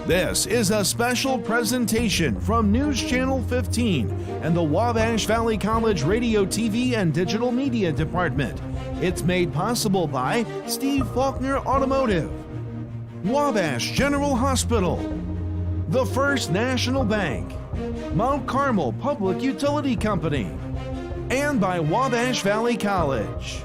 This is a special presentation from News Channel 15 and the Wabash Valley College Radio, TV, and Digital Media Department. It's made possible by Steve Faulkner Automotive, Wabash General Hospital, the First National Bank, Mount Carmel Public Utility Company, and by Wabash Valley College.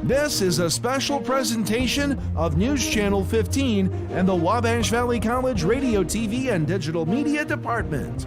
This is a special presentation of News Channel 15 and the Wabash Valley College Radio, TV, and Digital Media Department.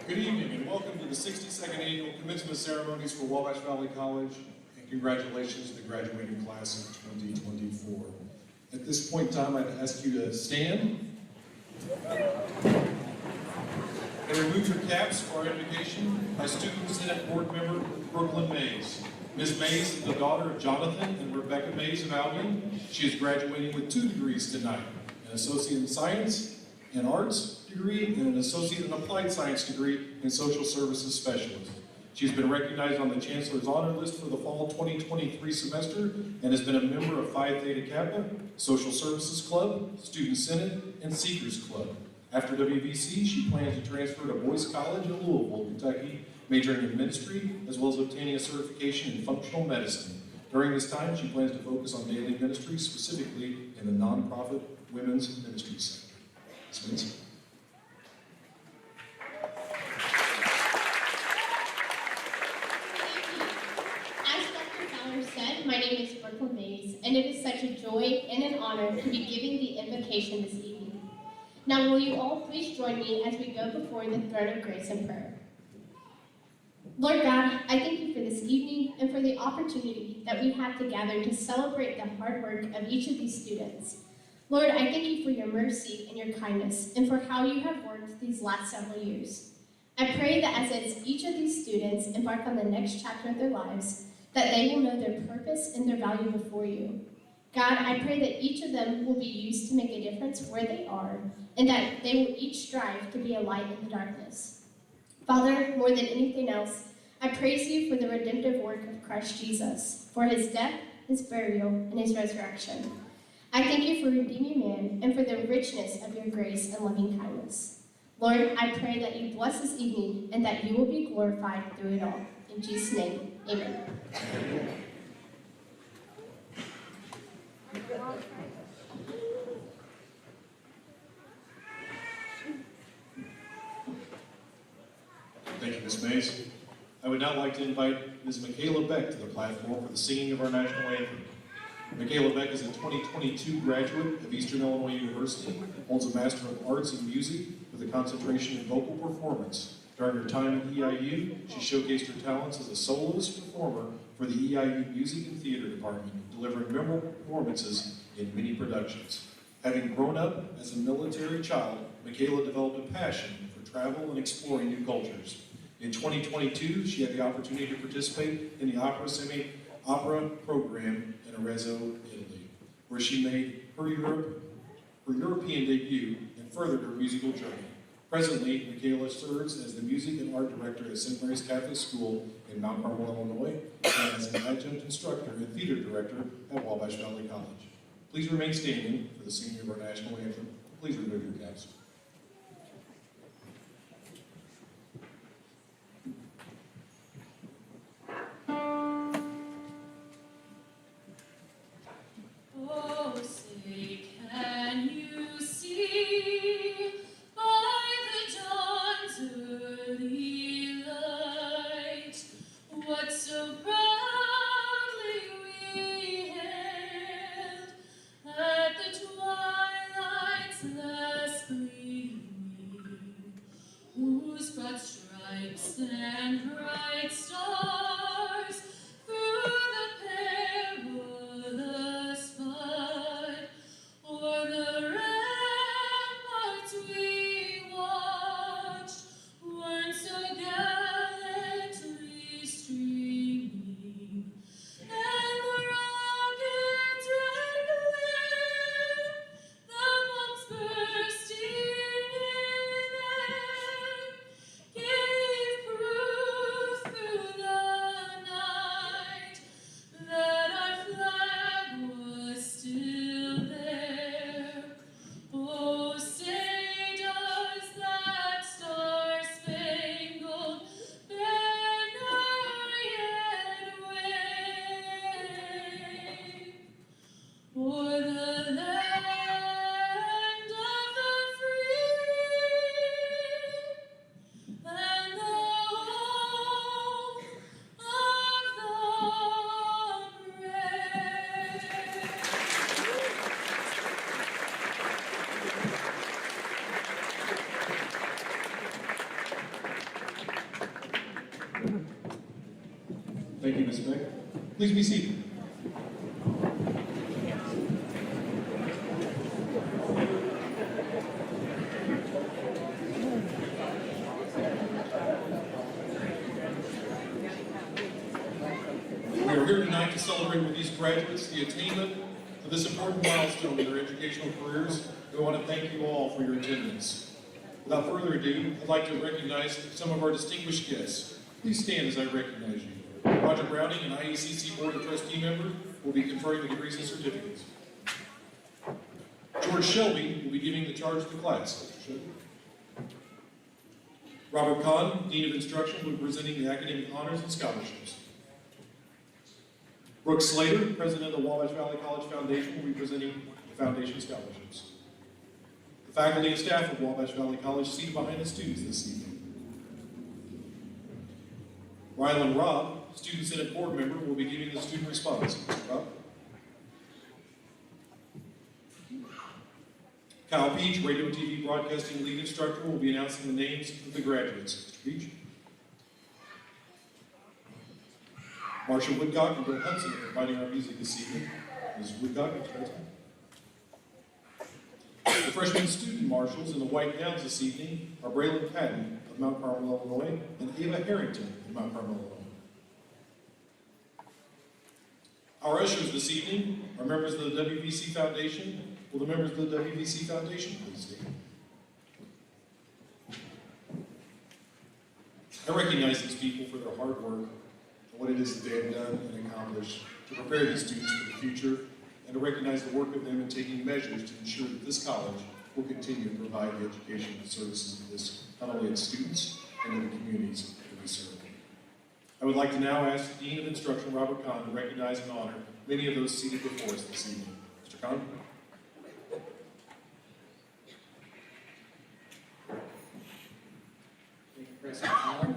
Good evening and welcome to the 62nd Annual Commencement Ceremonies for Wabash Valley College, and congratulations to the graduating class of 2024. At this point in time, I'd ask you to stand and remove your caps for our invocation by Student Senate Board Member Brooklyn Mays. Ms. Mays is the daughter of Jonathan and Rebecca Mays of Albion. She is graduating with 2 degrees tonight, an Associate in Science and Arts degree and an Associate in Applied Science degree in Social Services Specialist. She's been recognized on the Chancellor's Honor List for the fall 2023 semester and has been a member of Phi Theta Kappa, Social Services Club, Student Senate, and Seekers Club. After WVC, she plans to transfer to Boyce College in Louisville, Kentucky, majoring in ministry, as well as obtaining a certification in functional medicine. During this time, she plans to focus on daily ministry, specifically in the nonprofit women's ministry sector. Ms. Mays. Said, my name is Brooklyn Mays, and it is such a joy and an honor to be giving the invocation this evening. Now will you all please join me as we go before the throne of grace in prayer. Lord God, I thank you for this evening and for the opportunity that we have to gather to celebrate the hard work of each of these students. Lord, I thank you for your mercy and your kindness and for how you have worked these last several years. I pray that as each of these students embark on the next chapter of their lives, that they will know their purpose and their value before you. God, I pray that each of them will be used to make a difference where they are, and that they will each strive to be a light in the darkness. Father, more than anything else, I praise you for the redemptive work of Christ Jesus, for his death, his burial, and his resurrection. I thank you for redeeming man and for the richness of your grace and loving kindness. Lord, I pray that you bless this evening and that you will be glorified through it all. In Jesus' name, amen. Thank you, Ms. Mays. I would now like to invite Ms. Michaela Beck to the platform for the singing of our national anthem. Michaela Beck is a 2022 graduate of Eastern Illinois University, holds a Master of Arts in Music with a concentration in vocal performance. During her time at EIU, she showcased her talents as a soloist performer for the EIU Music and Theater Department, delivering memorable performances in many productions. Having grown up as a military child, Michaela developed a passion for travel and exploring new cultures. In 2022, she had the opportunity to participate in the Opera Semi-Opera program in Arezzo, Italy, where she made her European debut and furthered her musical journey. Presently, Michaela serves as the Music and Art Director at St. Mary's Catholic School in Mount Carmel, Illinois, and as an adjunct instructor and theater director at Wabash Valley College. Please remain standing for the singing of our national anthem. Please remove your caps. Oh, say, can you see by the dawn's early light what so proudly we hailed at the twilight's last gleam? Thank you, Ms. Beck. Please be seated. We are here tonight to celebrate with these graduates the attainment of this important milestone in their educational careers. We want to thank you all for your attendance. Without further ado, I'd like to recognize some of our distinguished guests. Please stand as I recognize you. Roger Browning, an IECC Board of Trustee member, will be conferring the degrees and certificates. George Shelby will be giving the charge to the class. Robert Kahn, Dean of Instruction, will be presenting the academic honors and scholarships. Brooke Slater, President of the Wabash Valley College Foundation, will be presenting the foundation scholarships. The faculty and staff of Wabash Valley College seated behind the students this evening. Rylan Robb, Student Senate Board member, will be giving the student response. Mr. Robb. Kyle Peach, Radio and TV Broadcasting Lead Instructor, will be announcing the names of the graduates. Mr. Peach. Marsha Woodcock and Bill Hudson are providing our music this evening. Ms. Woodcock, the freshman student marshals in the white gowns this evening are Braylon Patton of Mount Carmel, Illinois, and Ava Harrington of Mount Carmel, Illinois. Our ushers this evening are members of the WVC Foundation. Will the members of the WVC Foundation please stand? I recognize these people for their hard work and what it is that they have done and accomplished to prepare these students for the future, and to recognize the work of them in taking measures to ensure that this college will continue to provide the education and services of this, not only its students, and in the communities that we serve. I would like to now ask the Dean of Instruction, Robert Kahn, to recognize and honor many of those seated before us this evening. Mr. Kahn. Thank you, President Allen.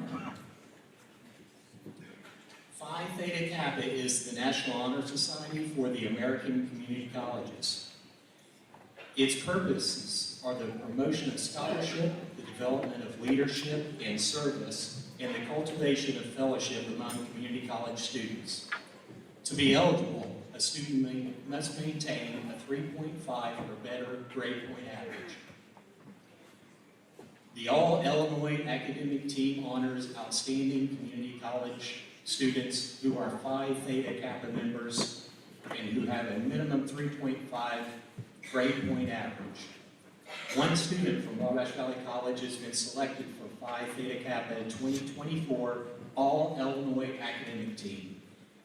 Phi Theta Kappa is the National Honor Society for the American Community Colleges. Its purposes are the promotion of scholarship, the development of leadership and service, and the cultivation of fellowship among community college students. To be eligible, a student must maintain a 3.5 or better grade point average. The All-Illinois Academic Team honors outstanding community college students who are Phi Theta Kappa members and who have a minimum 3.5 grade point average. One student from Wabash Valley College has been selected for Phi Theta Kappa 2024 All-Illinois Academic Team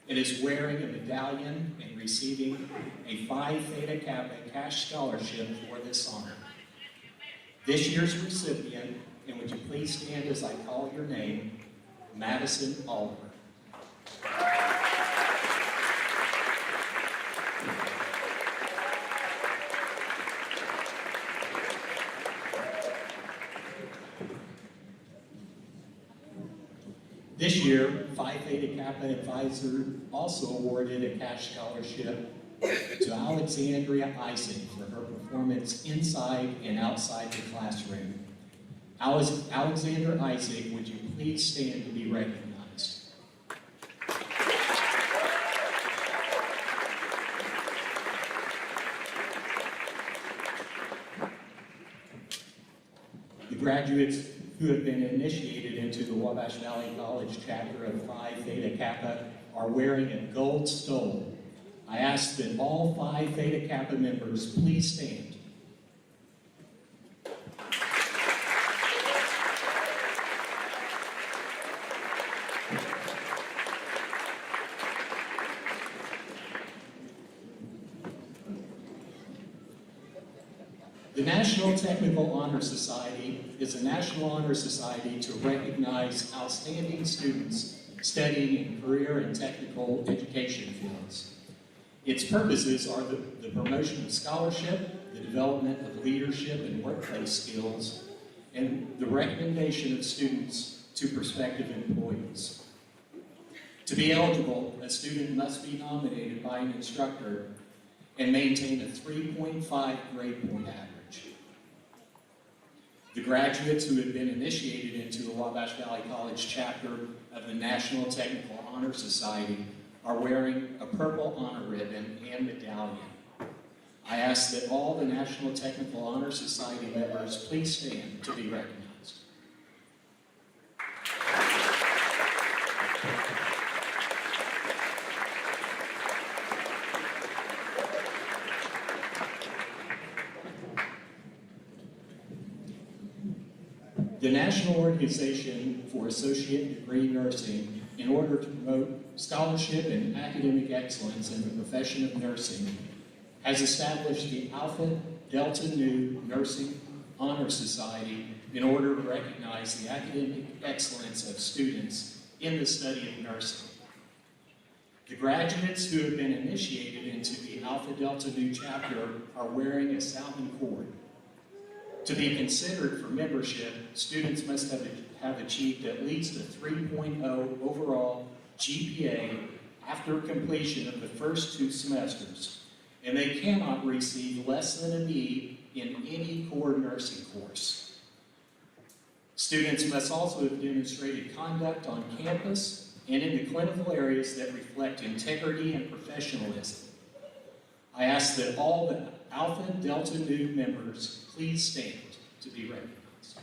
and is wearing a medallion and receiving a Phi Theta Kappa cash scholarship for this honor. This year's recipient, and would you please stand as I call your name, Madison Oliver. This year, Phi Theta Kappa Advisor also awarded a cash scholarship to Alexandria Isaac for her performance inside and outside the classroom. Alexander Isaac, would you please stand to be recognized? The graduates who have been initiated into the Wabash Valley College chapter of Phi Theta Kappa are wearing a gold stole. I ask that all Phi Theta Kappa members please stand. The National Technical Honor Society is a national honor society to recognize outstanding students studying in career and technical education fields. Its purposes are the promotion of scholarship, the development of leadership and workplace skills, and the recommendation of students to prospective employees. To be eligible, a student must be nominated by an instructor and maintain a 3.5 grade point average. The graduates who have been initiated into the Wabash Valley College chapter of the National Technical Honor Society are wearing a purple honor ribbon and medallion. I ask that all the National Technical Honor Society members please stand to be recognized. The National Organization for Associate Degree Nursing, in order to promote scholarship and academic excellence in the profession of nursing, has established the Alpha Delta Nu Nursing Honor Society in order to recognize the academic excellence of students in the study of nursing. The graduates who have been initiated into the Alpha Delta Nu chapter are wearing a Salmon cord. To be considered for membership, students must have achieved at least a 3.0 overall GPA after completion of the first 2 semesters, and they cannot receive less than a B in any core nursing course. Students must also have demonstrated conduct on campus and in the clinical areas that reflect integrity and professionalism. I ask that all the Alpha Delta Nu members please stand to be recognized.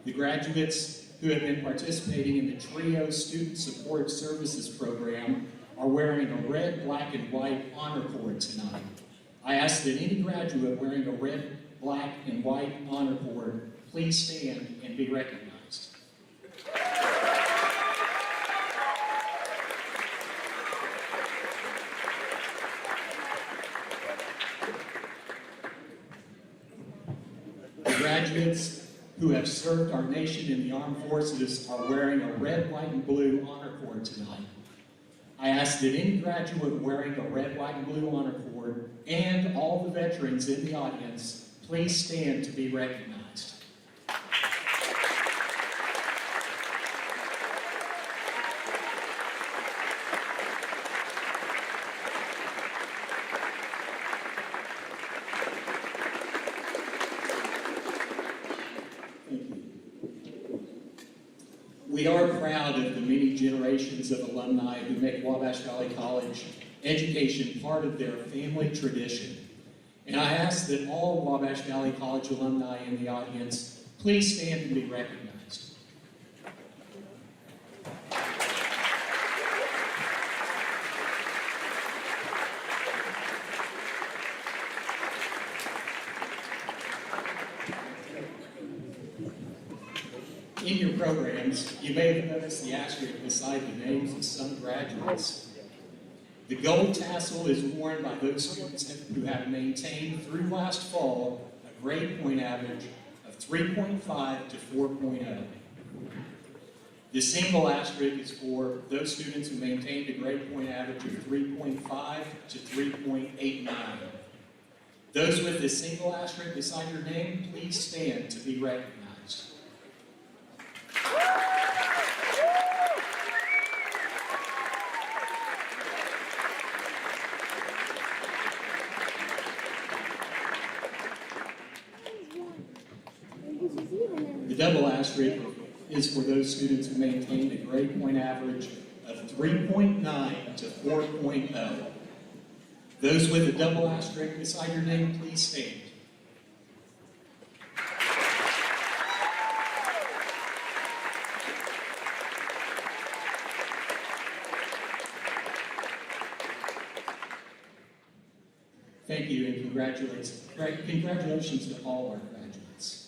The graduates who have been participating in the TRIO Student Support Services Program are wearing a red, black, and white honor cord tonight. I ask that any graduate wearing a red, black, and white honor cord please stand and be recognized. The graduates who have served our nation in the armed forces are wearing a red, white, and blue honor cord tonight. I ask that any graduate wearing a red, white, and blue honor cord and all the veterans in the audience please stand to be recognized. We are proud of the many generations of alumni who make Wabash Valley College education part of their family tradition. And I ask that all Wabash Valley College alumni in the audience please stand and be recognized. In your programs, you may have noticed the asterisk beside the names of some graduates. The gold tassel is worn by those students who have maintained through last fall a grade point average of 3.5 to 4.0. The single asterisk is for those students who maintained a grade point average of 3.5 to 3.89. Those with the single asterisk beside your name, please stand to be recognized. The double asterisk is for those students who maintained a grade point average of 3.9 to 4.0. Those with a double asterisk beside your name, please stand. Thank you, and congratulations to all our graduates.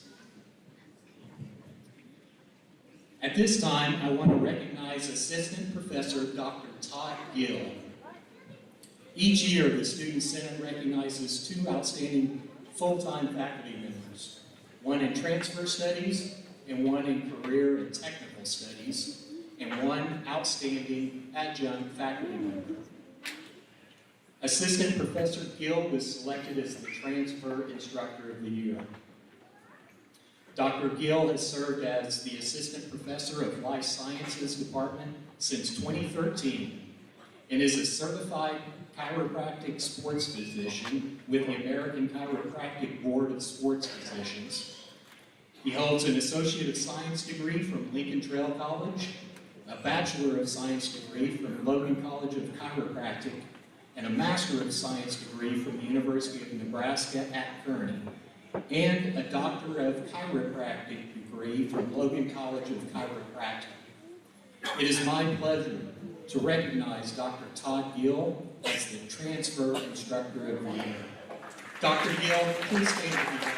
At this time, I want to recognize Assistant Professor Dr. Todd Gill. Each year, the Student Senate recognizes 2 outstanding full-time faculty members, one in transfer studies and one in career and technical studies, and one outstanding adjunct faculty member. Assistant Professor Gill was selected as the Transfer Instructor of the Year. Dr. Gill has served as the Assistant Professor of Life Sciences Department since 2013 and is a certified chiropractic sports physician with the American Chiropractic Board of Sports Physicians. He holds an Associate of Science degree from Lincoln Trail College, a Bachelor of Science degree from Logan College of Chiropractic, and a Master of Science degree from the University of Nebraska at Kearney, and a Doctor of Chiropractic degree from Logan College of Chiropractic. It is my pleasure to recognize Dr. Todd Gill as the Transfer Instructor of the Year. Dr. Gill, please stand with me.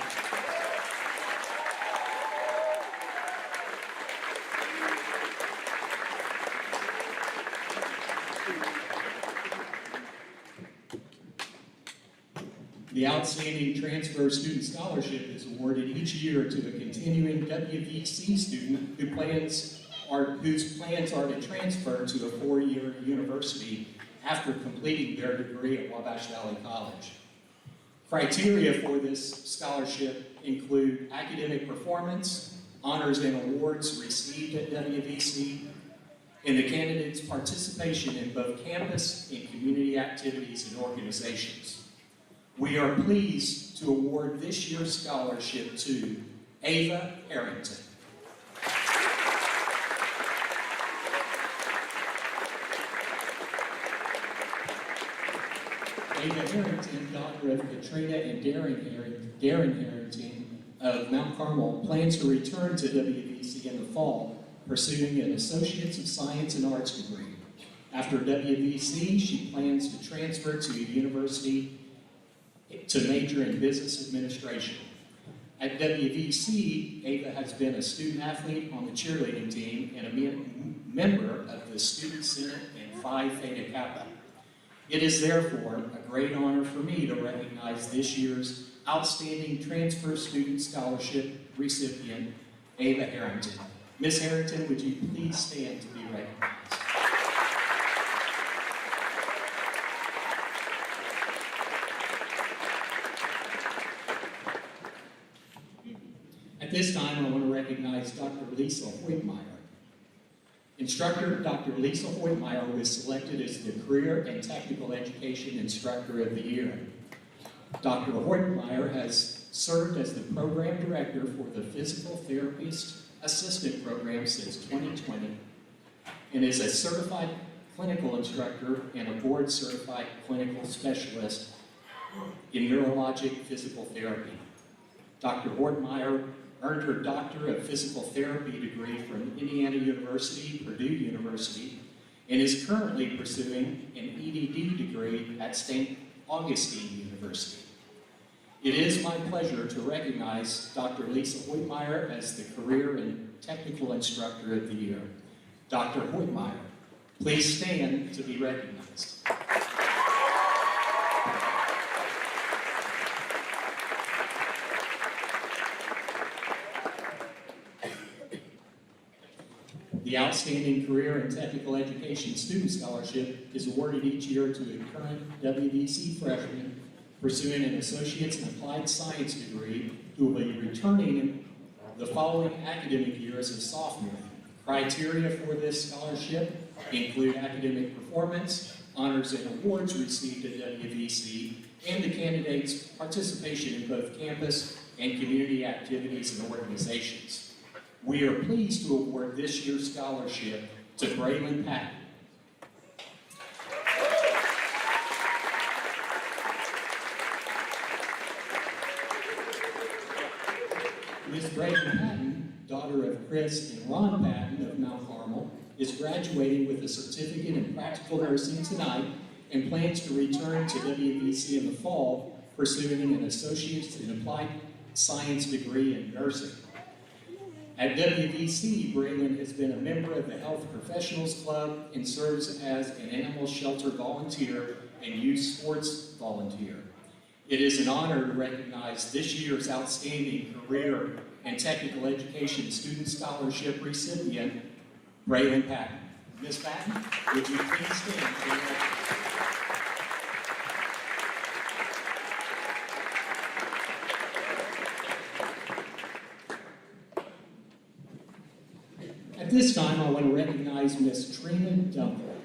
The Outstanding Transfer Student Scholarship is awarded each year to a continuing WVC student whose plans are to transfer to a four-year university after completing their degree at Wabash Valley College. Criteria for this scholarship include academic performance, honors and awards received at WVC, and the candidate's participation in both campus and community activities and organizations. We are pleased to award this year's scholarship to Ava Harrington. Ava Harrington, daughter of Katrina and Darren Harrington of Mount Carmel, plans to return to WVC in the fall, pursuing an Associate's of Science and Arts degree. After WVC, she plans to transfer to a university to major in business administration. At WVC, Ava has been a student athlete on the cheerleading team and a member of the Student Senate and Phi Theta Kappa. It is therefore a great honor for me to recognize this year's Outstanding Transfer Student Scholarship recipient, Ava Harrington. Ms. Harrington, would you please stand to be recognized? At this time, I want to recognize Dr. Lisa Hoytmeyer. Instructor Dr. Lisa Hoytmeyer was selected as the Career and Technical Education Instructor of the Year. Dr. Hoytmeyer has served as the Program Director for the Physical Therapist Assistant Program since 2020 and is a certified clinical instructor and a board-certified clinical specialist in neurologic physical therapy. Dr. Hoytmeyer earned her Doctor of Physical Therapy degree from Indiana University, Purdue University, and is currently pursuing an EDD degree at St. Augustine University. It is my pleasure to recognize Dr. Lisa Hoytmeyer as the Career and Technical Instructor of the Year. Dr. Hoytmeyer, please stand to be recognized. The Outstanding Career and Technical Education Student Scholarship is awarded each year to a current WVC freshman pursuing an Associate's in Applied Science degree who will be returning the following academic year as a sophomore. Criteria for this scholarship include academic performance, honors and awards received at WVC, and the candidate's participation in both campus and community activities and organizations. We are pleased to award this year's scholarship to Braylon Patton. Ms. Braylon Patton, daughter of Chris and Ron Patton of Mount Carmel, is graduating with a certificate in practical nursing tonight and plans to return to WVC in the fall, pursuing an Associate's in Applied Science degree in nursing. At WVC, Braylon has been a member of the Health Professionals Club and serves as an animal shelter volunteer and youth sports volunteer. It is an honor to recognize this year's Outstanding Career and Technical Education Student Scholarship recipient, Braylon Patton. Ms. Patton, would you please stand for the record? At this time, I want to recognize Miss Trina Dunkel.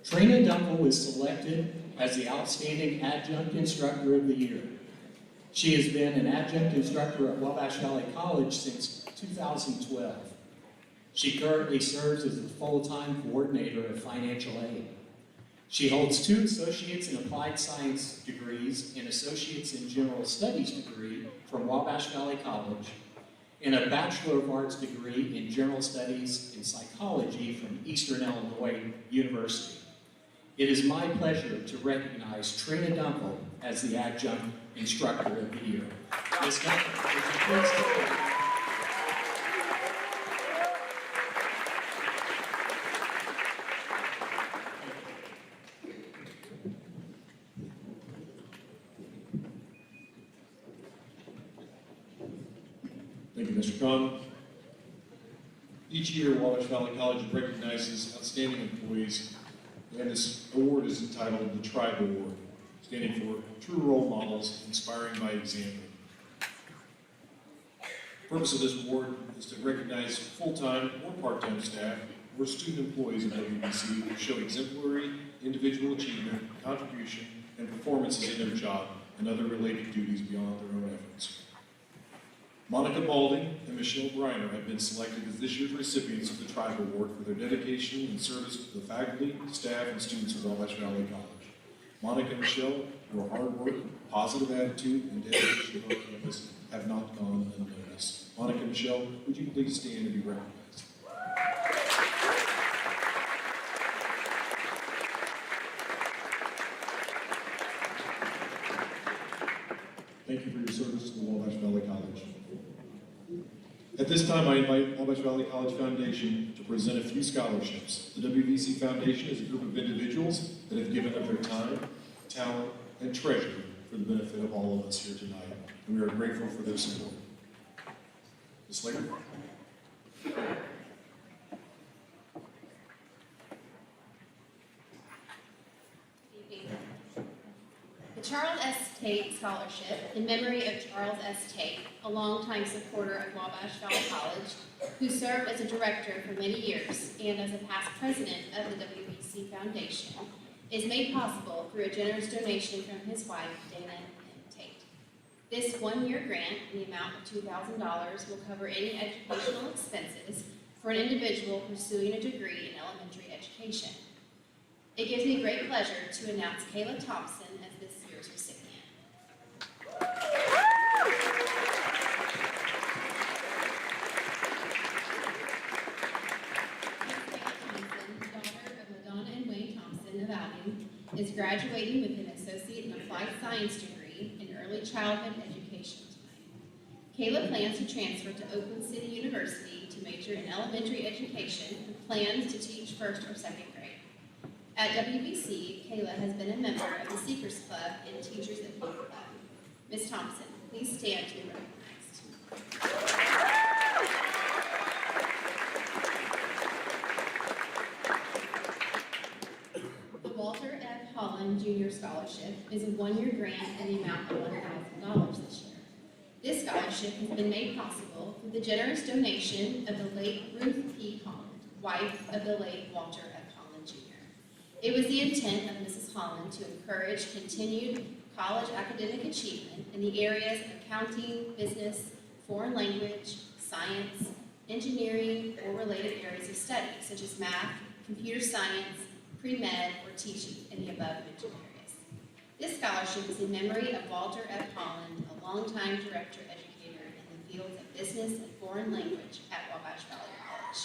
Trina Dunkel was selected as the Outstanding Adjunct Instructor of the Year. She has been an adjunct instructor at Wabash Valley College since 2012. She currently serves as the full-time coordinator of financial aid. She holds 2 Associates in Applied Science degrees and Associates in General Studies degree from Wabash Valley College and a Bachelor of Arts degree in General Studies and Psychology from Eastern Illinois University. It is my pleasure to recognize Trina Dunkel as the Adjunct Instructor of the Year. Ms. Dunkel, would you please stand? Thank you, Mr. Kahn. Each year, Wabash Valley College recognizes outstanding employees, and this award is entitled the Tribe Award, standing for True Role Models Inspiring by Example. The purpose of this award is to recognize full-time or part-time staff or student employees of WVC who show exemplary individual achievement, contribution, and performances in their job and other related duties beyond their own efforts. Monica Balding and Michelle Briner have been selected as this year's recipients of the Tribe Award for their dedication and service to the faculty, staff, and students of Wabash Valley College. Monica and Michelle, your hard work, positive attitude, and dedication to our campus have not gone unnoticed. Monica and Michelle, would you please stand and be recognized? Thank you for your service to the Wabash Valley College. At this time, I invite Wabash Valley College Foundation to present a few scholarships. The WVC Foundation is a group of individuals that have given of their time, talent, and treasure for the benefit of all of us here tonight, and we are grateful for their support. Ms. Slater? The Charles S. Tate Scholarship in memory of Charles S. Tate, a longtime supporter of Wabash Valley College, who served as a director for many years and as a past president of the WVC Foundation, is made possible through a generous donation from his wife, Dana Tate. This one-year grant in the amount of $2,000 will cover any educational expenses for an individual pursuing a degree in elementary education. It gives me great pleasure to announce Kayla Thompson as this year's recipient. Daughter of Madonna and Wayne Thompson of Albion, is graduating with an Associate in Applied Science degree in Early Childhood Education tonight. Kayla plans to transfer to Oakland City University to major in elementary education with plans to teach 1st or 2nd grade. At WVC, Kayla has been a member of the Seekers Club and Teachers at Faith Club. Ms. Thompson, please stand to be recognized. The Walter F. Holland Jr. Scholarship is a one-year grant in the amount of $1,000 this year. This scholarship has been made possible through the generous donation of the late Ruth P. Holland, wife of the late Walter F. Holland Jr. It was the intent of Mrs. Holland to encourage continued college academic achievement in the areas of accounting, business, foreign language, science, engineering, or related areas of study, such as math, computer science, pre-med, or teaching in the above-mentioned areas. This scholarship is in memory of Walter F. Holland, a longtime director educator in the fields of business and foreign language at Wabash Valley College.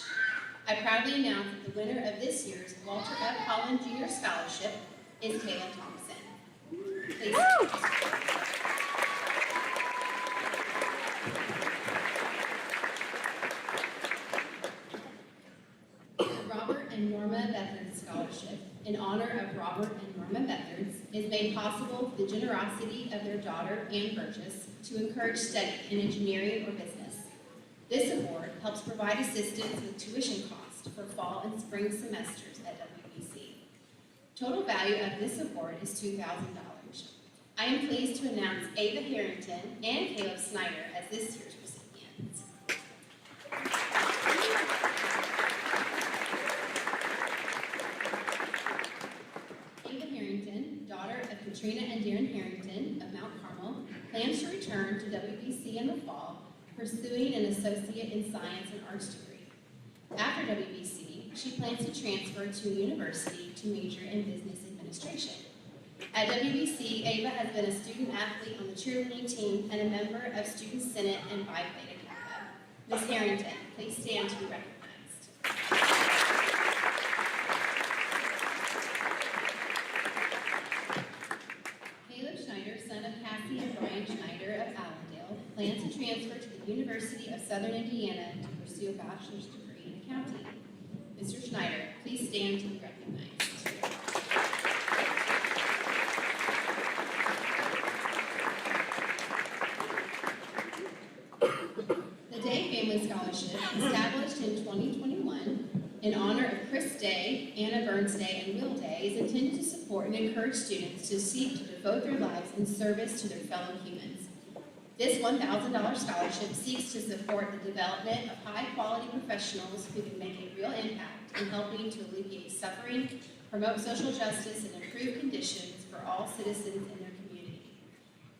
I proudly announce that the winner of this year's Walter F. Holland Jr. Scholarship is Kayla Thompson. Please. The Robert and Norma Bethards Scholarship, in honor of Robert and Norma Bethards, is made possible through the generosity of their daughter, Ann Burgess, to encourage study in engineering or business. This award helps provide assistance with tuition costs for fall and spring semesters at WVC. Total value of this award is $2,000. I am pleased to announce Ava Harrington and Caleb Snyder as this year's recipients. Katrina and Darren Harrington of Mount Carmel plans to return to WBC in the fall, pursuing an Associate in Science and Arts degree. After WBC, she plans to transfer to a university to major in business administration. At WBC, Ava has been a student athlete on the cheerleading team and a member of Student Senate and Phi Beta Kappa. Ms. Harrington, please stand to be recognized. Caleb Schneider, son of Cassie and Brian Schneider of Allendale, plans to transfer to the University of Southern Indiana to pursue a bachelor's degree in accounting. Mr. Schneider, please stand to be recognized. The Day Family Scholarship, established in 2021 in honor of Chris Day, Anna Burns Day, and Will Day, is intended to support and encourage students to seek to devote their lives in service to their fellow humans. This $1,000 scholarship seeks to support the development of high-quality professionals who can make a real impact in helping to alleviate suffering, promote social justice, and improve conditions for all citizens in their community.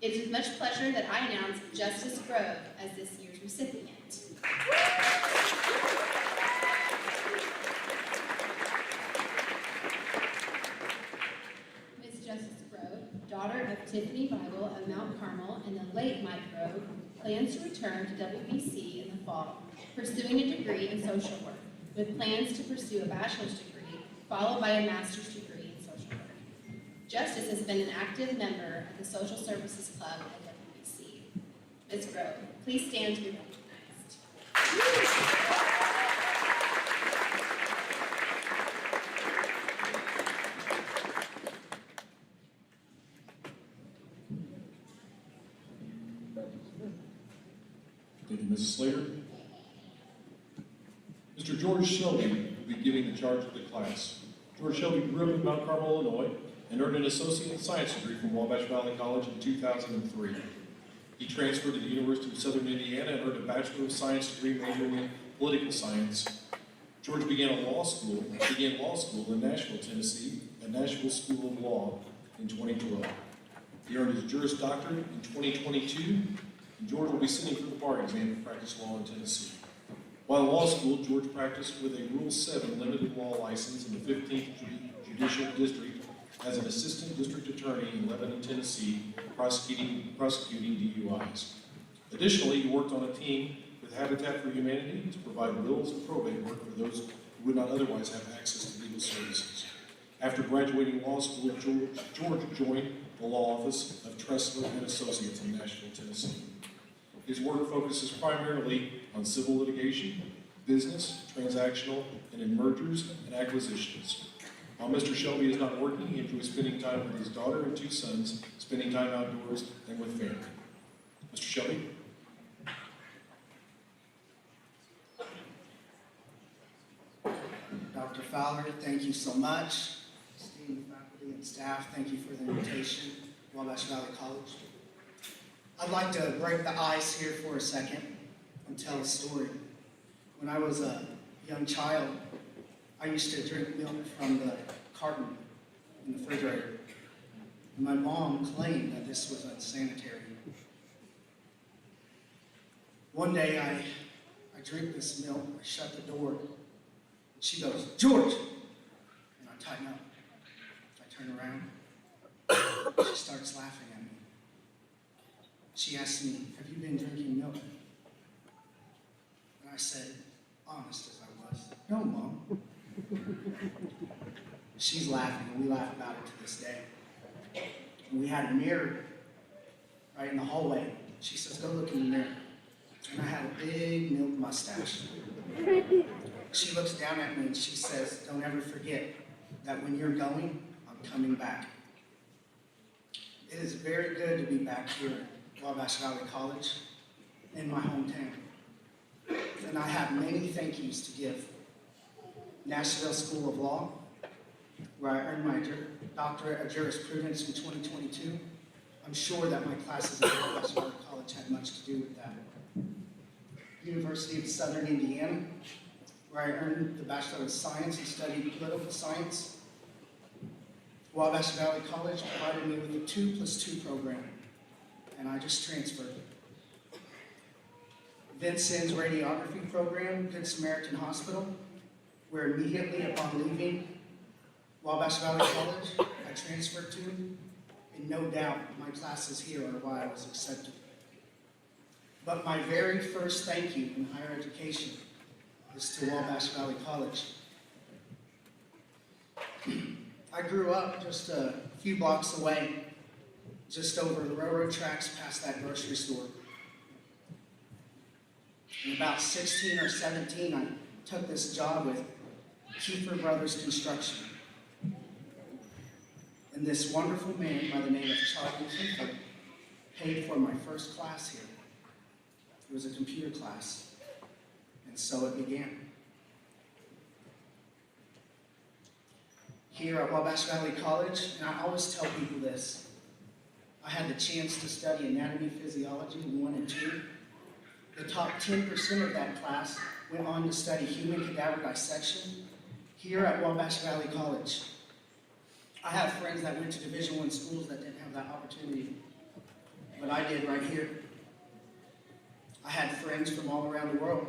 It is with much pleasure that I announce Justice Grove as this year's recipient. Ms. Justice Grove, daughter of Tiffany Bible of Mount Carmel and the late Mike Grove, plans to return to WBC in the fall, pursuing a degree in social work, with plans to pursue a bachelor's degree, followed by a master's degree in social work. Justice has been an active member of the Social Services Club at WBC. Ms. Grove, please stand to be recognized. Thank you, Mrs. Slater. Mr. George Shelby will be giving the charge of the class. George Shelby grew up in Mount Carmel, Illinois, and earned an Associate in Science degree from Wabash Valley College in 2003. He transferred to the University of Southern Indiana and earned a Bachelor of Science degree majoring in political science. George began law school in Nashville, Tennessee, at Nashville School of Law in 2012. He earned his Juris Doctorate in 2022, and George will be sitting for the bar exam to practice law in Tennessee. While in law school, George practiced with a Rule 7 limited law license in the 15th Judicial District as an assistant district attorney in Lebanon, Tennessee, prosecuting DUIs. Additionally, he worked on a team with Habitat for Humanity to provide wills and probate work for those who would not otherwise have access to legal services. After graduating law school, George joined the law office of Tressler and Associates in Nashville, Tennessee. His work focuses primarily on civil litigation, business, transactional, and in mergers and acquisitions. While Mr. Shelby is not working, he enjoys spending time with his daughter and 2 sons, spending time outdoors and with family. Mr. Shelby? Dr. Fowler, thank you so much. Esteemed faculty and staff, thank you for the invitation, Wabash Valley College. I'd like to break the ice here for a second and tell a story. When I was a young child, I used to drink milk from the carton in the refrigerator. And my mom claimed that this was unsanitary. One day I drink this milk, I shut the door, and she goes, "George!" And I tighten up. I turn around. She starts laughing at me. She asked me, "Have you been drinking milk?" And I said, honest as I was, "No, Mom." She's laughing, and we laugh about it to this day. And we had a mirror right in the hallway. She says, "Go look in the mirror." And I had a big milk mustache. She looks down at me and she says, "Don't ever forget that when you're going, I'm coming back." It is very good to be back here at Wabash Valley College in my hometown. And I have many thank yous to give. Nashville School of Law, where I earned my doctorate of jurisprudence in 2022. I'm sure that my classes at Wabash Valley College had much to do with that. University of Southern Indiana, where I earned the Bachelor of Science and studied political science. Wabash Valley College provided me with a 2+2 program, and I just transferred. Vincent's radiography program, Good Samaritan Hospital, where immediately upon leaving Wabash Valley College, I transferred to, and no doubt my classes here are why I was accepted. But my very first thank you in higher education is to Wabash Valley College. I grew up just a few blocks away, just over the railroad tracks past that grocery store. In about 16 or 17, I took this job with Kiefer Brothers Construction. And this wonderful man by the name of Charlie Kiefer paid for my first class here. It was a computer class, and so it began. Here at Wabash Valley College, and I always tell people this, I had the chance to study anatomy, physiology 1 and 2. The top 10% of that class went on to study human cadaver dissection here at Wabash Valley College. I have friends that went to Division I schools that didn't have that opportunity, but I did right here. I had friends from all around the world,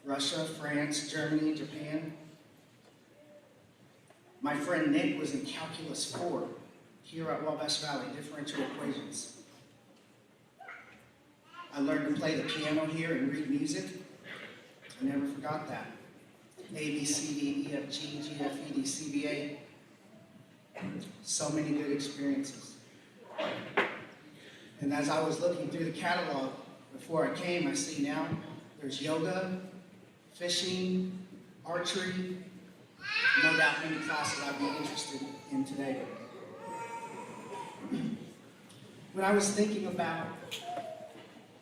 Russia, France, Germany, Japan. My friend Nick was in Calculus 4 here at Wabash Valley, differential equations. I learned to play the piano here and read music. I never forgot that. A, B, C, D, E, F, G, G, F, E, D, C, B, A. So many good experiences. And as I was looking through the catalog before I came, I see now there's yoga, fishing, archery, no doubt many classes I'd be interested in today. When I was thinking about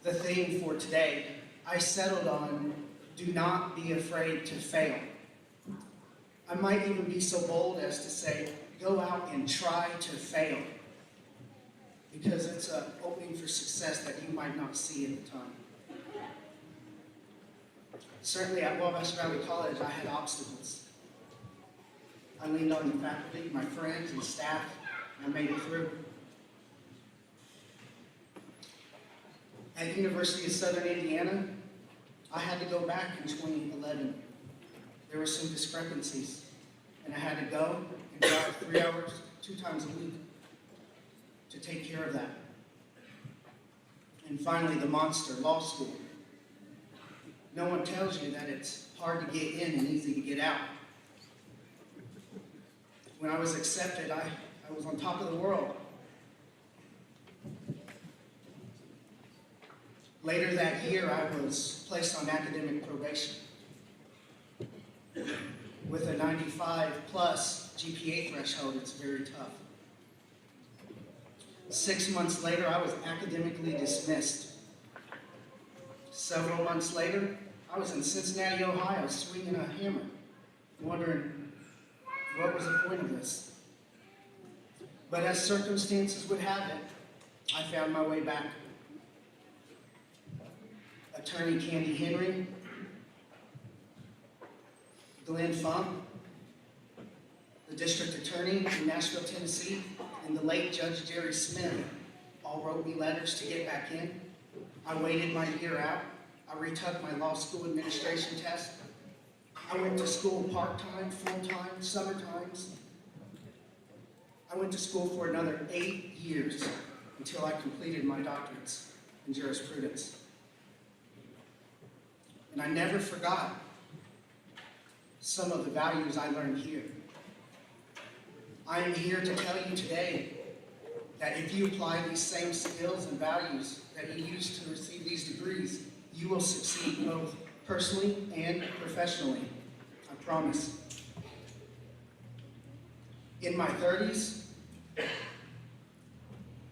the theme for today, I settled on do not be afraid to fail. I might even be so bold as to say, go out and try to fail, because it's an opening for success that you might not see at the time. Certainly at Wabash Valley College, I had obstacles. I leaned on the faculty, my friends, and staff, and I made it through. At University of Southern Indiana, I had to go back in 2011. There were some discrepancies, and I had to go and drive 3 hours, 2 times a week to take care of that. And finally, the monster, law school. No one tells you that it's hard to get in and easy to get out. When I was accepted, I was on top of the world. Later that year, I was placed on academic probation. With a 95 plus GPA threshold, it's very tough. 6 months later, I was academically dismissed. Several months later, I was in Cincinnati, Ohio, swinging a hammer, wondering what was the point of this. But as circumstances would have it, I found my way back. Attorney Candy Henry, Glenn Funk, the district attorney in Nashville, Tennessee, and the late Judge Jerry Smith all wrote me letters to get back in. I waited my year out. I retook my law school administration test. I went to school part-time, full-time, summer times. I went to school for another 8 years until I completed my doctorates in jurisprudence. And I never forgot some of the values I learned here. I am here to tell you today that if you apply these same skills and values that you used to receive these degrees, you will succeed both personally and professionally. I promise. In my 30s,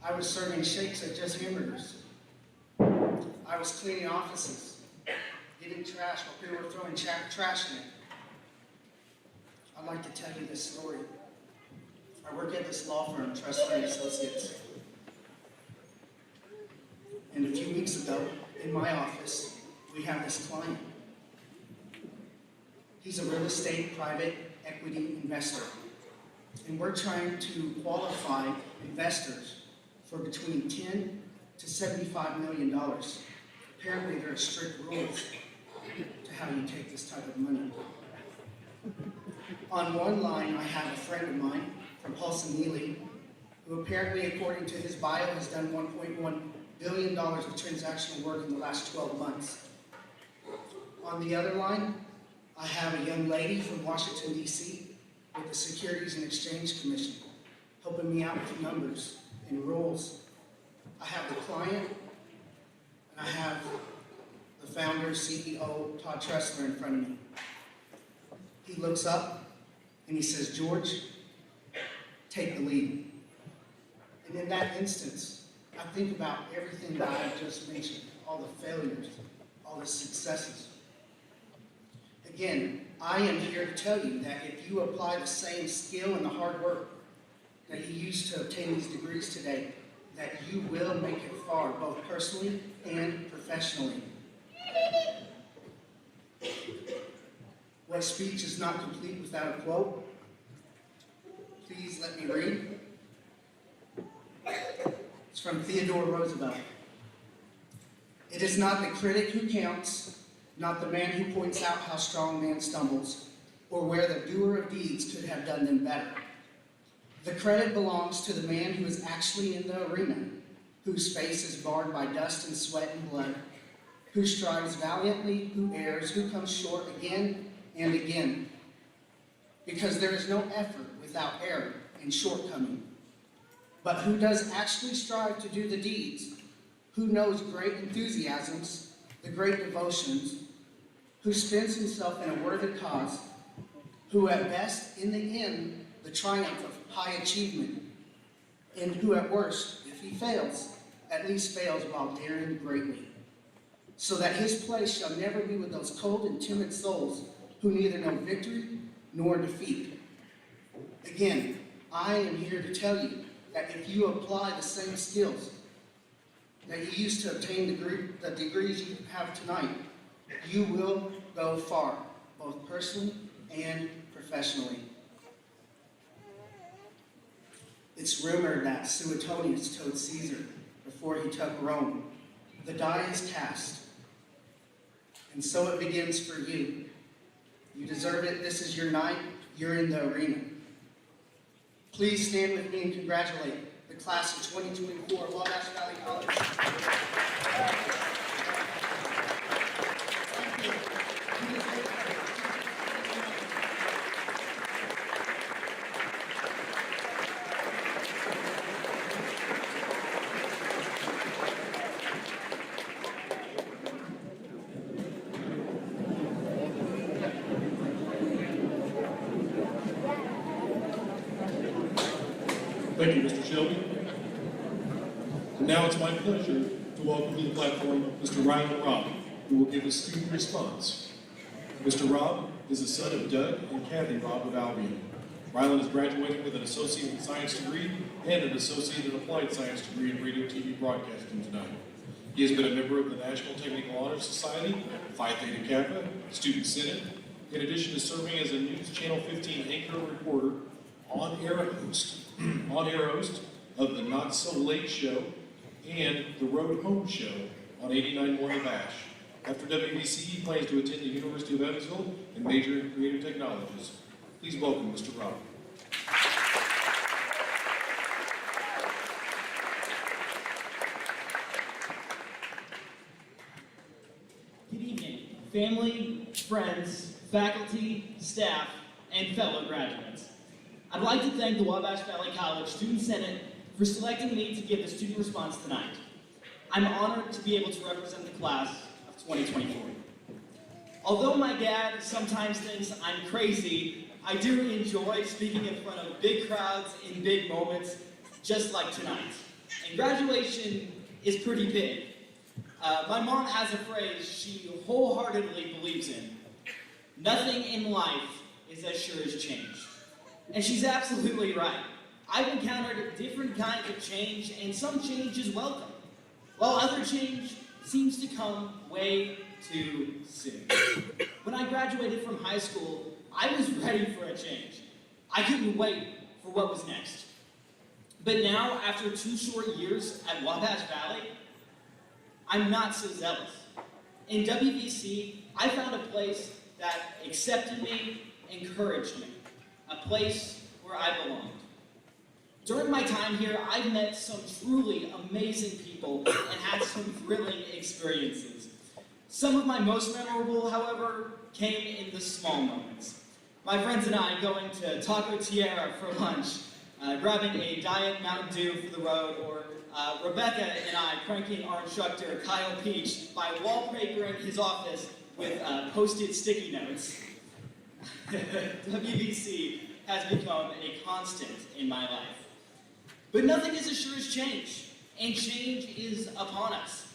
I was serving shakes at Just Hamburgers. I was cleaning offices, getting trash while people were throwing trash in it. I'd like to tell you this story. I work at this law firm, Trustworthy Associates. And a few weeks ago, in my office, we have this client. He's a real estate private equity investor. and we're trying to qualify investors for between $10 to $75 million. Apparently, there are strict rules to how you take this type of money. On one line, I have a friend of mine from Paulson Neely, who apparently, according to his bio, has done $1.1 billion of transactional work in the last 12 months. On the other line, I have a young lady from Washington, D.C. with the Securities and Exchange Commission, helping me out with numbers and rules. I have the client, and I have the founder, CEO, Todd Tressler, in front of me. He looks up and he says, "George, take the lead." And in that instance, I think about everything that I just mentioned, all the failures, all the successes. Again, I am here to tell you that if you apply the same skill and the hard work that you used to obtain these degrees today, that you will make it far, both personally and professionally. What speech is not complete without a quote? Please let me read. It's from Theodore Roosevelt. "It is not the critic who counts, not the man who points out how strong man stumbles, or where the doer of deeds could have done them better. The credit belongs to the man who is actually in the arena, whose face is barred by dust and sweat and blood, who strives valiantly, who errs, who comes short again and again. Because there is no effort without error and shortcoming. But who does actually strive to do the deeds, who knows great enthusiasms, the great devotions, who spends himself in a worthy cause, who at best, in the end, the triumph of high achievement, and who at worst, if he fails, at least fails while daring greatly, so that his place shall never be with those cold and timid souls who neither know victory nor defeat." Again, I am here to tell you that if you apply the same skills that you used to obtain the degrees you have tonight, you will go far, both personally and professionally. It's rumored that Suetonius told Caesar before he took Rome, "The die is cast." And so it begins for you. You deserve it. This is your night. You're in the arena. Please stand with me and congratulate the class of 2024 Wabash Valley College. Thank you, Mr. Shelby. And now it's my pleasure to welcome to the platform Mr. Ryan Robb, who will give a student response. Mr. Robb is the son of Doug and Kathy Robb of Albion. Rylan is graduating with an Associate in Science degree and an Associate in Applied Science degree in Radio TV Broadcasting tonight. He has been a member of the National Technical Honor Society, Phi Theta Kappa, Student Senate, in addition to serving as a News Channel 15 anchor reporter, on-air host of the Not So Late Show and the Road Home Show on 89 Wabash. After WBC, he plans to attend the University of Evansville and major in creative technologies. Please welcome Mr. Robb. Good evening, family, friends, faculty, staff, and fellow graduates. I'd like to thank the Wabash Valley College Student Senate for selecting me to give the student response tonight. I'm honored to be able to represent the class of 2024. Although my dad sometimes thinks I'm crazy, I do enjoy speaking in front of big crowds in big moments, just like tonight. And graduation is pretty big. My mom has a phrase she wholeheartedly believes in. Nothing in life is as sure as change. And she's absolutely right. I've encountered different kinds of change, and some change is welcome, while other change seems to come way too soon. When I graduated from high school, I was ready for a change. I couldn't wait for what was next. But now, after 2 short years at Wabash Valley, I'm not so zealous. In WVC, I found a place that accepted me, encouraged me, a place where I belonged. During my time here, I've met some truly amazing people and had some thrilling experiences. Some of my most memorable, however, came in the small moments. My friends and I going to Taco Tierra for lunch, grabbing a Diet Mountain Dew for the road, or Rebecca and I pranking our instructor, Kyle Peach, by wallpapering his office with posted sticky notes. WVC has become a constant in my life. But nothing is as sure as change, and change is upon us.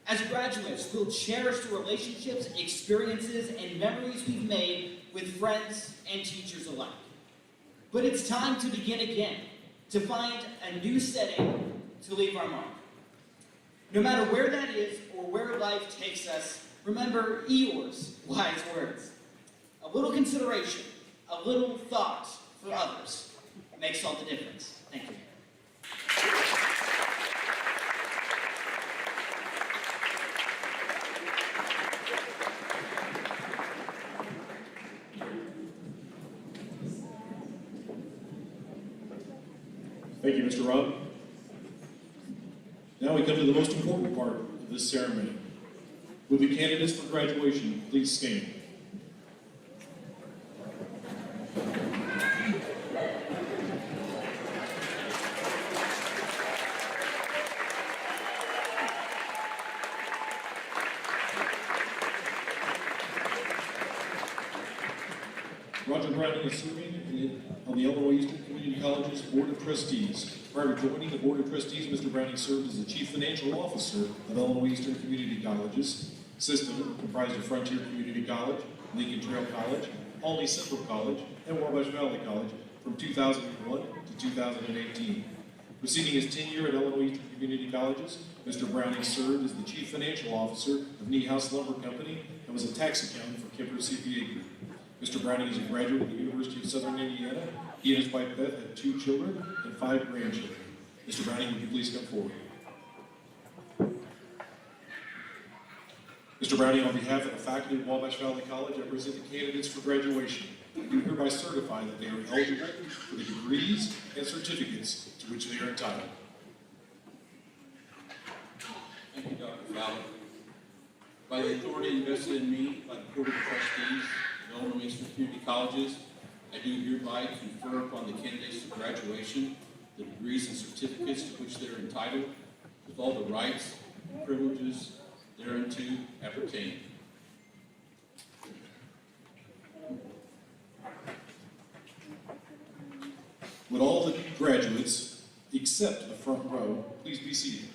As graduates, we'll cherish the relationships, experiences, and memories we've made with friends and teachers alike. But it's time to begin again, to find a new setting to leave our mark. No matter where that is or where life takes us, remember Eeyore's wise words. A little consideration, a little thought for others makes all the difference. Thank you. Thank you, Mr. Robb. Now we come to the most important part of this ceremony. Will the candidates for graduation please stand? Roger Browning is serving on the Illinois Eastern Community College's Board of Trustees. Prior to joining the Board of Trustees, Mr. Browning served as the Chief Financial Officer of Illinois Eastern Community College's system, comprised of Frontier Community College, Lincoln Trail College, Albany Central College, and Wabash Valley College from 2001 to 2018. Preceding his tenure at Illinois Eastern Community Colleges, Mr. Browning served as the Chief Financial Officer of Niehaus Lumber Company and was a tax accountant for Kemper CPA Group. Mr. Browning is a graduate of the University of Southern Indiana. He and his wife Beth have 2 children and 5 grandchildren. Mr. Browning, would you please come forward? Mr. Browning, on behalf of the faculty at Wabash Valley College, I present the candidates for graduation. I do hereby certify that they are eligible for the degrees and certificates to which they are entitled. Thank you, Dr. Fowler. By the authority invested in me by the Board of Trustees of Illinois Eastern Community Colleges, I do hereby confer upon the candidates for graduation the degrees and certificates to which they are entitled, with all the rights and privileges thereunto appertain. Would all the graduates, except the front row, please be seated.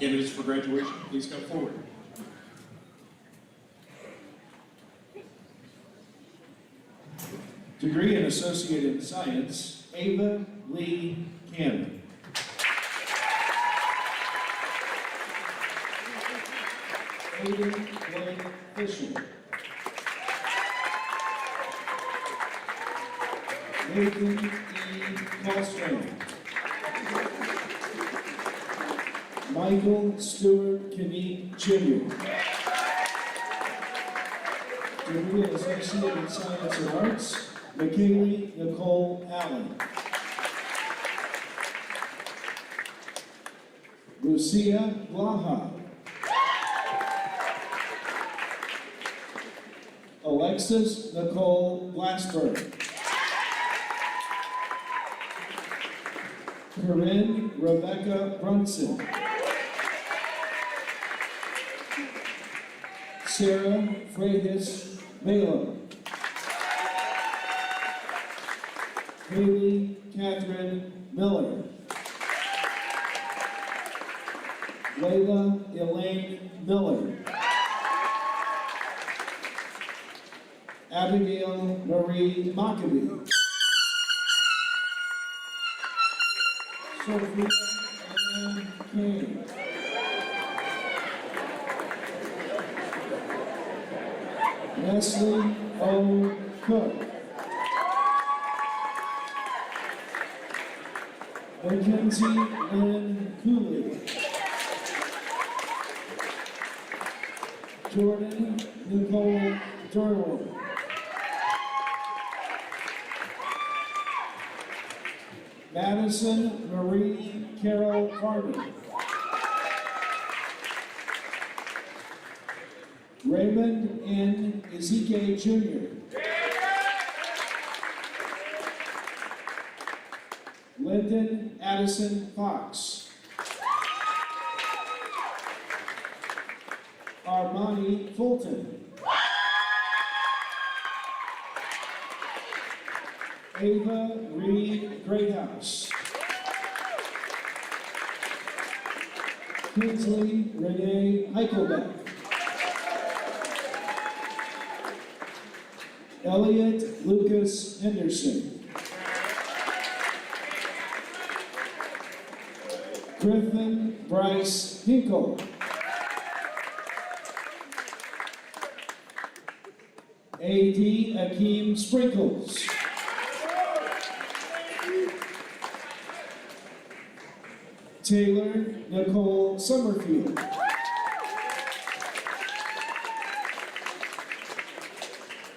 Candidates for graduation, please come forward. Degree in Associate in Science, Ava Lee Cannon. Aiden Blake Fisher. Nathan E. Costner. Michael Stewart Kinneat Jr. Degree in Associate in Science and Arts, McKinley Nicole Allen. Lucia Blaha. Alexis Nicole Glassberg. Corinne Rebecca Brunson. Sarah Freitas Balo. Haley Catherine Miller. Layla Elaine Miller. Abigail Marie Maccabee. Sophia Ann Kane. Leslie O. Cook. Mackenzie Lynn Cooley. Jordan Nicole Darwin. Madison Marie Carol Harmon. Raymond N. Ezeke Jr. Lyndon Addison Fox. Armani Fulton. Ava Reed Greathouse. Kinsley Renee Eichelbeck. Elliot Lucas Henderson. Griffin Bryce Hinkle. A.D. Akeem Sprinkles. Taylor Nicole Summerfield.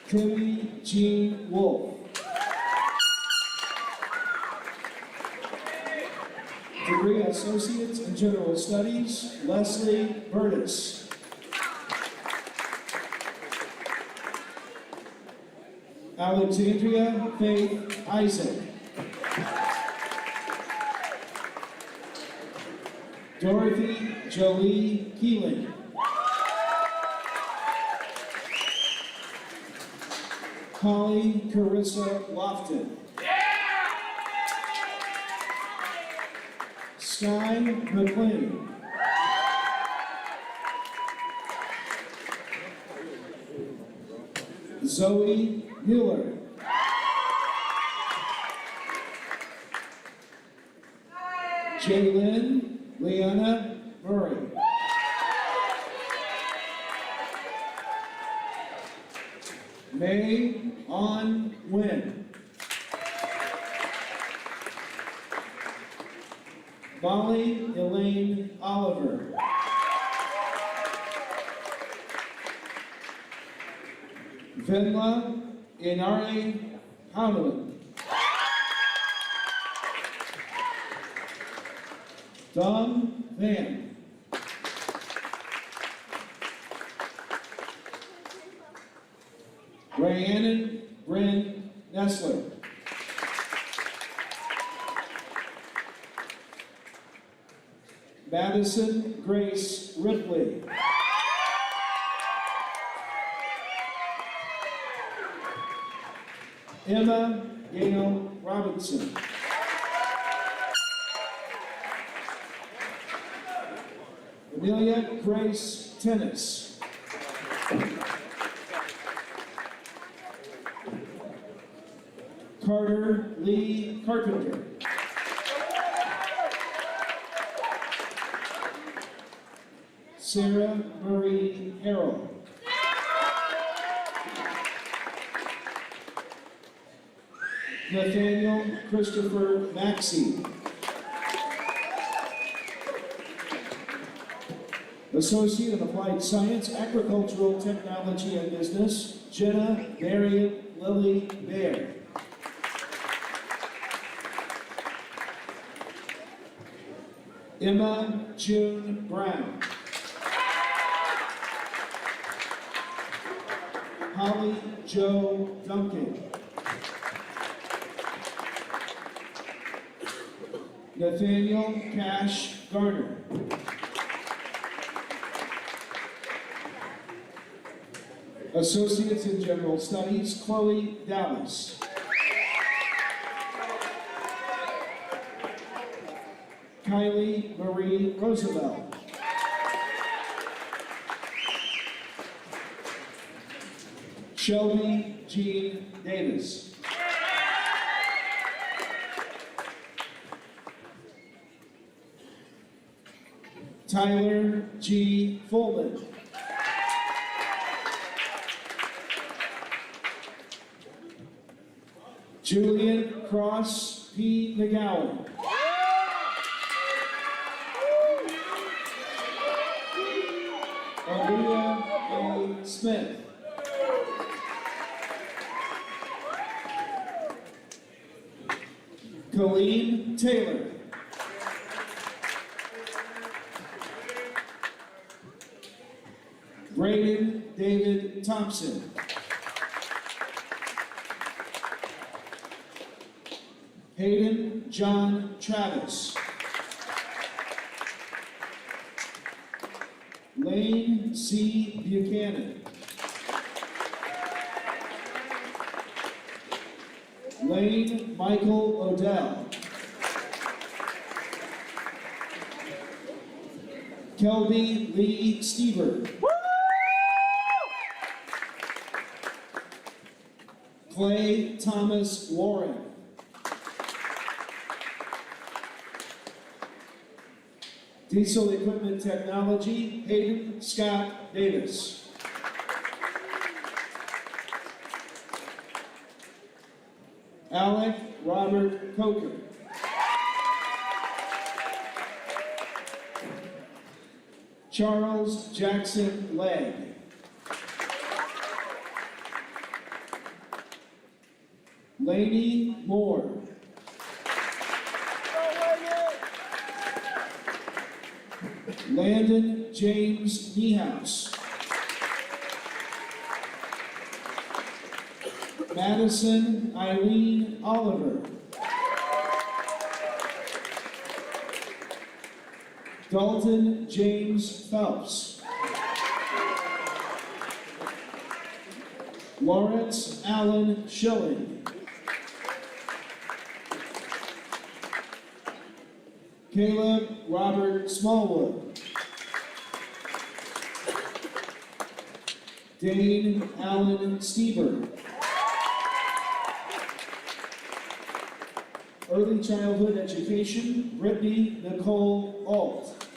Timmy Jean Wolf. Degree Associates in General Studies, Leslie Burtis. Alexandria Faith Isaac. Dorothy Jolie Keeling. Holly Carissa Lofton. Sky McLean. Zoe Mueller. Jaylyn Leanna Murray. May On Wynn. Molly Elaine Oliver. Venla Inari Howland. Don Van. Rhiannon Bryn Nestler. Madison Grace Ripley. Emma Gail Robinson. Amelia Grace Tennis. Carter Lee Carpenter. Sarah Marie Harrell. Nathaniel Christopher Maxey. Associate in Applied Science, Agricultural Technology and Business, Jenna Marion Lily Baer. Emma June Brown. Holly Jo Duncan. Nathaniel Cash Garner. Associates in General Studies, Chloe Dallas. Kylie Marie Roosevelt. Shelby Jean Davis. Tyler G. Fullman. Julian Cross P. McGowan. Aaliyah A. Smith. Colleen Taylor. Braden David Thompson. Hayden John Travis. Lane C. Buchanan. Lane Michael Odell. Kelby Lee Stever. Clay Thomas Warren. Diesel Equipment Technology, Hayden Scott Davis. Alec Robert Coker. Charles Jackson Legg. Lainey Moore. Landon James Niehaus. Madison Eileen Oliver. Dalton James Phelps. Lawrence Allen Schilling. Caleb Robert Smallwood. Dane Allen Stever. Early Childhood Education, Brittany Nicole Alt.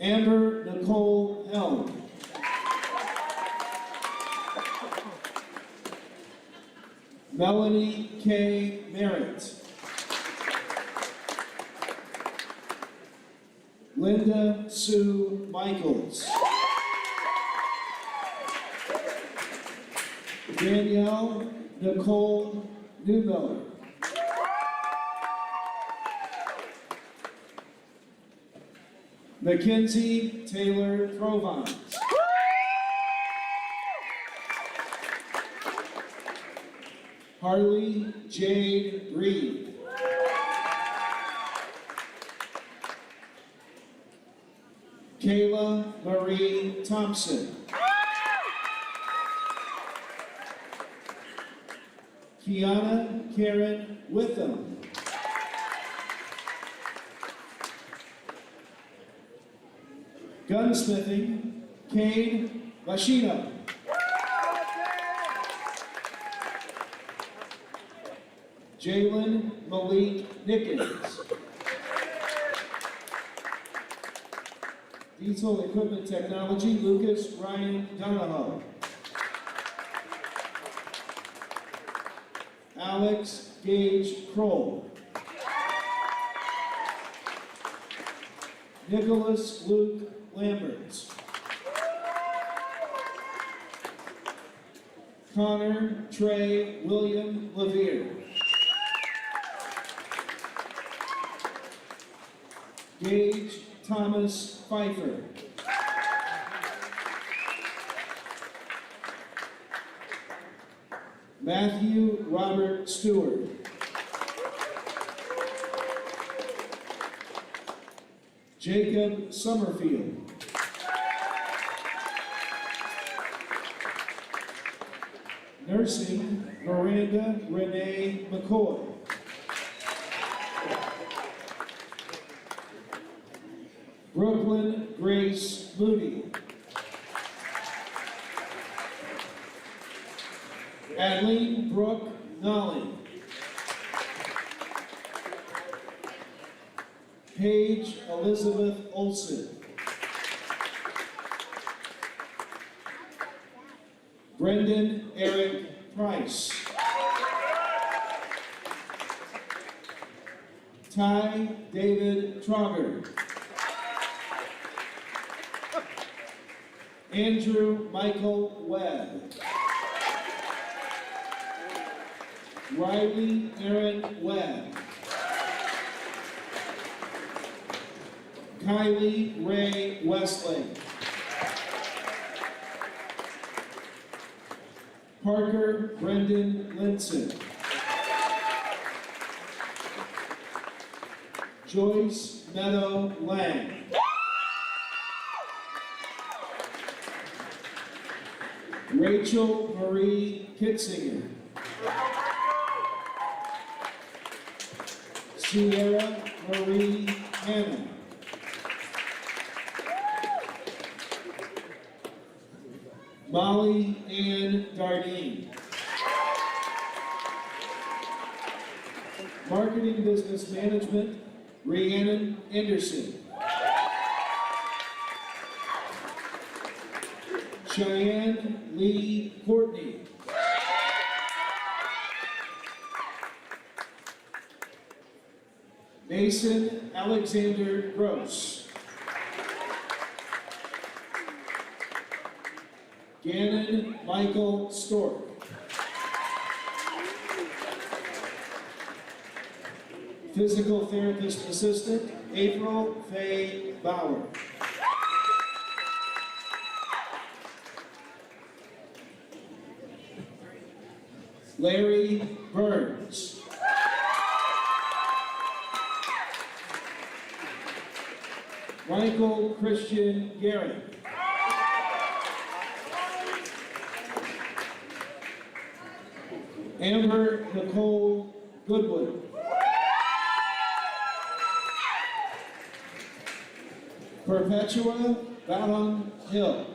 Amber Nicole Helm. Melanie K. Merritt. Linda Sue Michaels. Danielle Nicole Newmiller. Mackenzie Taylor Provine. Harley Jade Reed. Kayla Marie Thompson. Kiana Karen Witham. Gunsmithing, Cade Machino. Jalen Malik Nickens. Diesel Equipment Technology, Lucas Ryan Donahoe. Alex Gage Kroll. Nicholas Luke Lamberts. Connor Trey William Levere. Gage Thomas Pfeiffer. Matthew Robert Stewart. Jacob Summerfield. Nursing, Miranda Renee McCoy. Brooklyn Grace Moody. Adeline Brooke Nolly. Paige Elizabeth Olson. Brendan Eric Price. Ty David Trogger. Andrew Michael Webb. Riley Aaron Webb. Kylie Ray Westlake. Parker Brendan Linson. Joyce Meadow Lang. Rachel Marie Kitzinger. Sierra Marie Hanna. Molly Ann Dardine. Marketing Business Management, Rhiannon Anderson. Cheyenne Lee Courtney. Mason Alexander Gross. Gannon Michael Stork. Physical Therapist Assistant, April Faye Bauer. Larry Burns. Michael Christian Garrett. Amber Nicole Goodwood. Perpetua Ballon Hill.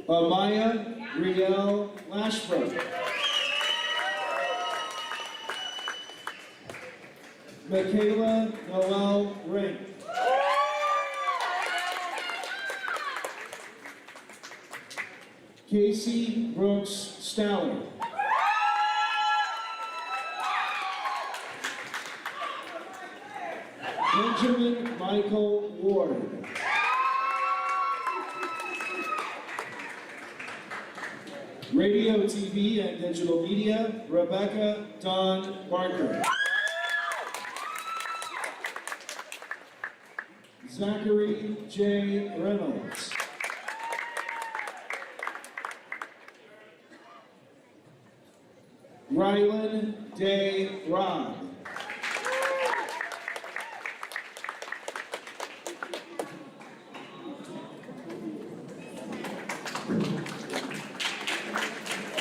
Amaya Riel Lashbrook. Michaela Noel Ring. Casey Brooks Stoller. Benjamin Michael Ward. Radio, TV, and digital media, Rebecca Dawn Barker. Zachary J. Reynolds. Rylan Day Robb.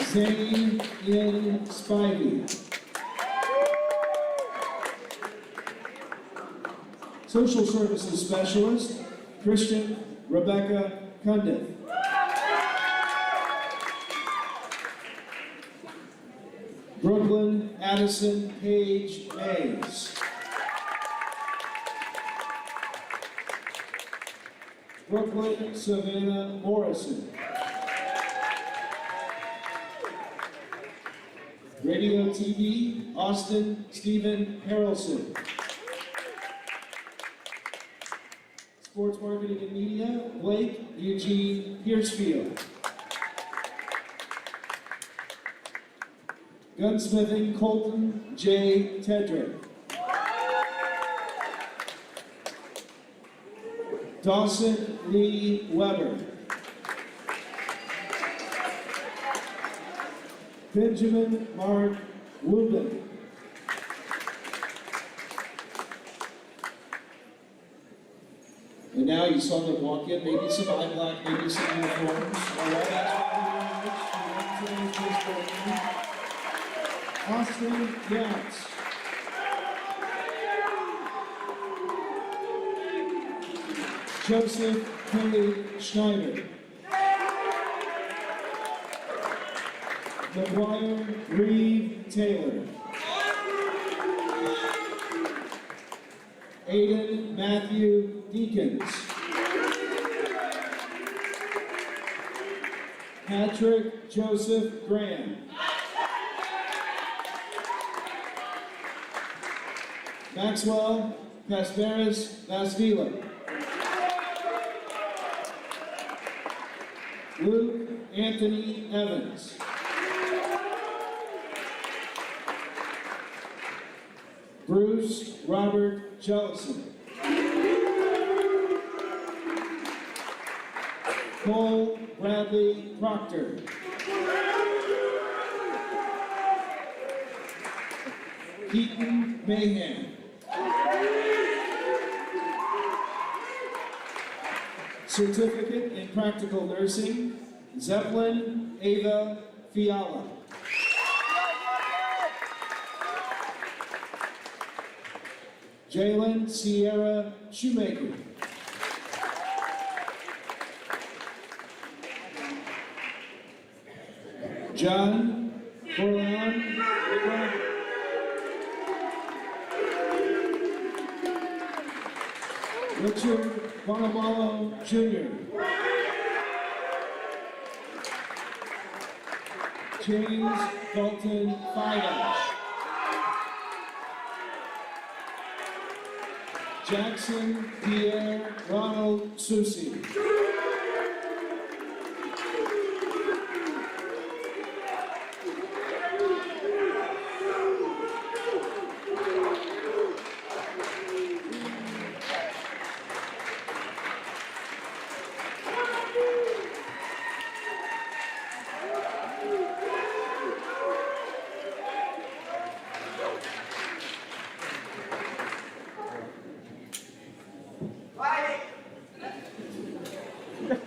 Zane Ian Spivey. Social Services Specialist, Christian Rebecca Cundiff. Brooklyn Addison Page Mays. Brooklyn Savannah Morrison. Radio TV, Austin Stephen Harrelson. Sports Marketing and Media, Blake Eugene Piercefield. Gunsmithing, Colton J. Tedrick. Dawson Lee Weber. Benjamin Mark Rubin. And now you saw them walk in, maybe some eye black, maybe some uniforms. All right, that's what we want. Austin Yance. Joseph K. Schneider. McGuire Reeve Taylor. Aiden Matthew Deacons. Patrick Joseph Graham. Maxwell Casperas Vasvila. Luke Anthony Evans. Bruce Robert Jellison. Cole Bradley Proctor. Keaton Mahan. Certificate in Practical Nursing, Zeppelin Ava Fiala. Jalen Sierra Shoemaker. John Corleone. Richard Bonamalo Jr. James Dalton Fidash. Jackson Pierre Ronald Susi.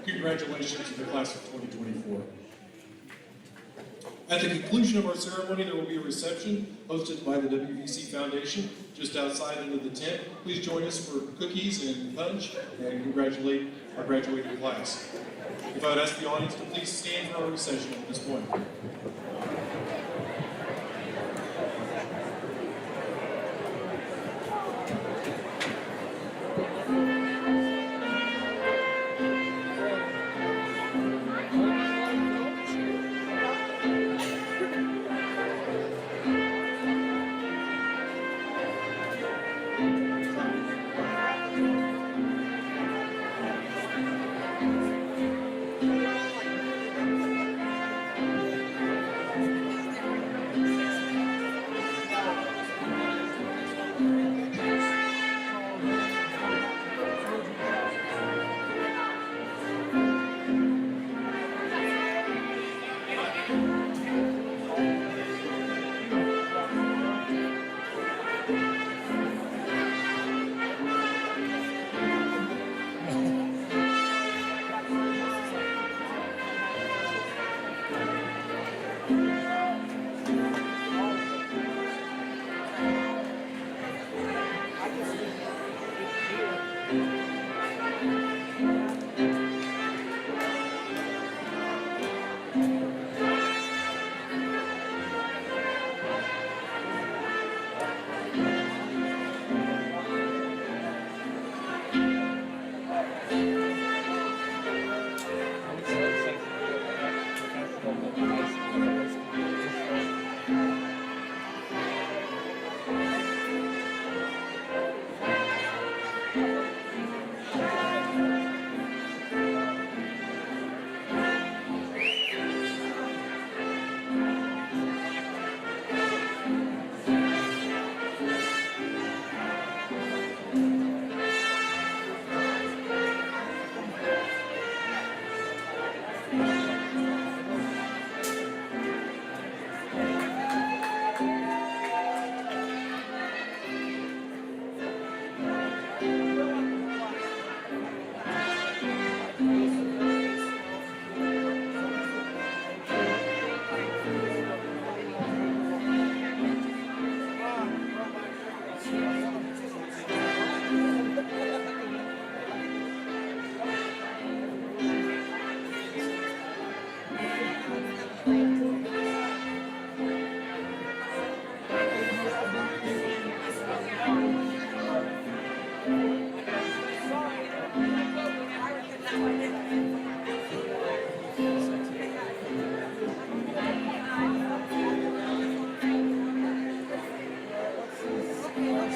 Congratulations to the class of 2024. At the conclusion of our ceremony, there will be a reception hosted by the WVC Foundation just outside under the tent. Please join us for cookies and punch and congratulate our graduating class. If I would ask the audience to please stand for our recession at this point.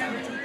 Thank you.